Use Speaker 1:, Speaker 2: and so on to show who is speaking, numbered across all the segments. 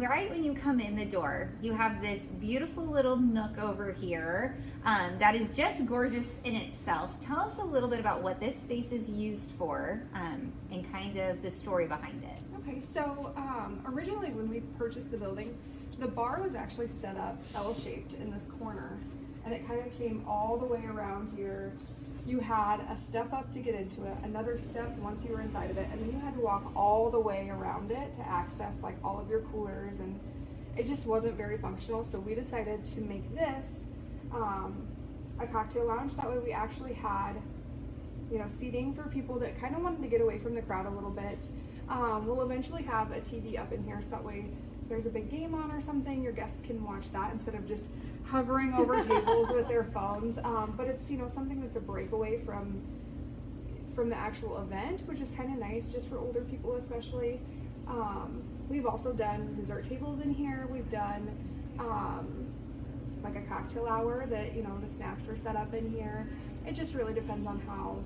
Speaker 1: right when you come in the door, you have this beautiful little nook over here that is just gorgeous in itself. Tell us a little bit about what this space is used for and kind of the story behind it.
Speaker 2: Okay, so originally when we purchased the building, the bar was actually set up L-shaped in this corner, and it kind of came all the way around here. You had a step up to get into it, another step once you were inside of it, and then you had to walk all the way around it to access like all of your coolers, and it just wasn't very functional. So we decided to make this a cocktail lounge. That way we actually had, you know, seating for people that kind of wanted to get away from the crowd a little bit. We'll eventually have a TV up in here, so that way if there's a big game on or something, your guests can watch that instead of just hovering over tables with their phones. But it's, you know, something that's a breakaway from the actual event, which is kind of nice just for older people especially. We've also done dessert tables in here. We've done like a cocktail hour that, you know, the snacks are set up in here. It just really depends on how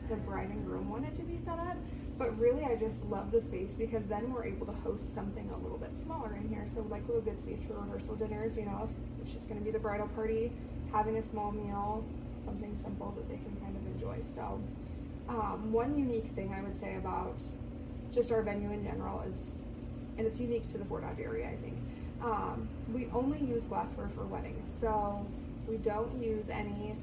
Speaker 2: the bride and groom want it to be set up. But really, I just love the space because then we're able to host something a little bit smaller in here. So like a little good space for rehearsal dinners, you know, if it's just going to be the bridal party, having a small meal, something simple that they can kind of enjoy. So one unique thing I would say about just our venue in general is, and it's unique to the Fort Dodge area, I think, we only use glassware for weddings. So we don't use any,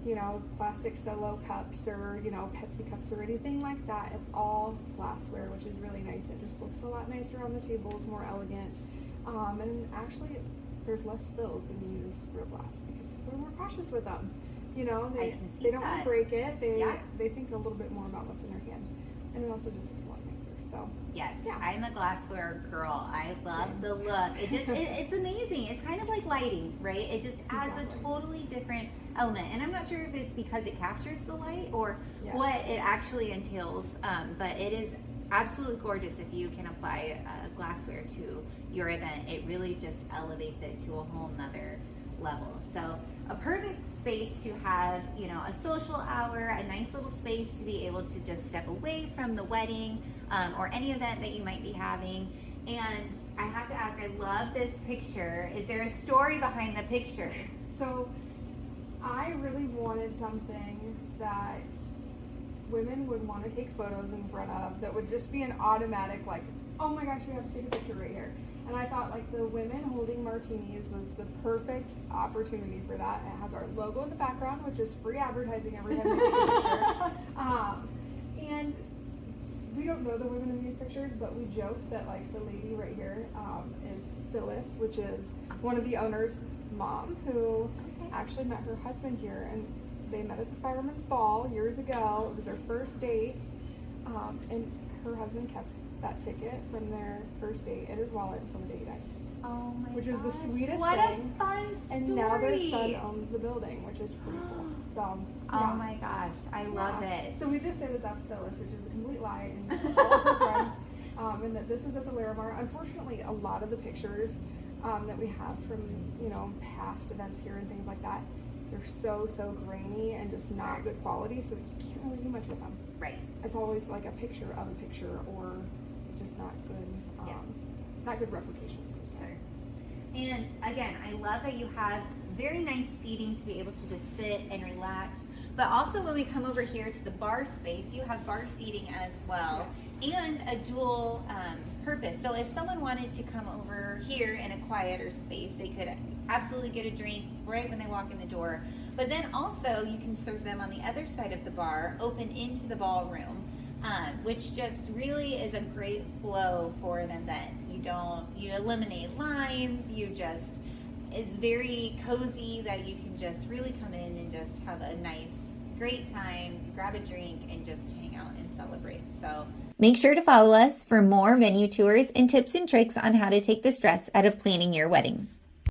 Speaker 2: you know, plastic solo cups or, you know, Pepsi cups or anything like that. It's all glassware, which is really nice. It just looks a lot nicer on the tables, more elegant. And actually, there's less spills when you use real glass because people are more cautious with them. You know, they don't want to break it. They think a little bit more about what's in their hand. And it also just looks a lot nicer. So
Speaker 1: yes, yeah. I'm a glassware girl. I love the look. It just it's amazing. It's kind of like lighting, right? It just adds a totally different element. And I'm not sure if it's because it captures the light or what it actually entails, but it is absolutely gorgeous if you can apply glassware to your event. It really just elevates it to a whole nother level. So a perfect space to have, you know, a social hour, a nice little space to be able to just step away from the wedding or any event that you might be having. And I have to ask, I love this picture. Is there a story behind the picture?
Speaker 2: So I really wanted something that women would want to take photos in front of that would just be an automatic, like, oh my gosh, we have to take a picture right here. And I thought like the women holding martinis was the perfect opportunity for that. It has our logo in the background, which is free advertising every time we take a picture. And we don't know the women in these pictures, but we joke that like the lady right here is Phyllis, which is one of the owners' mom, who actually met her husband here, and they met at the Fireman's Ball years ago. It was their first date, and her husband kept that ticket from their first date in his wallet until the day he died.
Speaker 1: Oh my gosh.
Speaker 2: Which is the sweetest
Speaker 1: what
Speaker 2: thing.
Speaker 1: What a fun story.
Speaker 2: And now their son owns the building, which is pretty cool. So,
Speaker 1: oh my gosh, I love it.
Speaker 2: So we just say that that's Phyllis, which is a complete lie, and all of her friends, and that this is at the Laramar. Unfortunately, a lot of the pictures that we have from, you know, past events here and things like that, they're so grainy and just not good quality, so you can't really do much with them.
Speaker 1: Right.
Speaker 2: It's always like a picture of a picture, or just not good, not good replications.
Speaker 1: Sure. And again, I love that you have very nice seating to be able to just sit and relax. But also when we come over here to the bar space, you have bar seating as well, and a dual purpose. So if someone wanted to come over here in a quieter space, they could absolutely get a drink right when they walk in the door. But then also you can serve them on the other side of the bar, open into the ballroom, which just really is a great flow for an event. You eliminate lines, it's very cozy that you can just really come in and just have a nice, great time, grab a drink, and just hang out and celebrate. So make sure to follow us for more venue tours and tips and tricks on how to take the stress out of planning your wedding.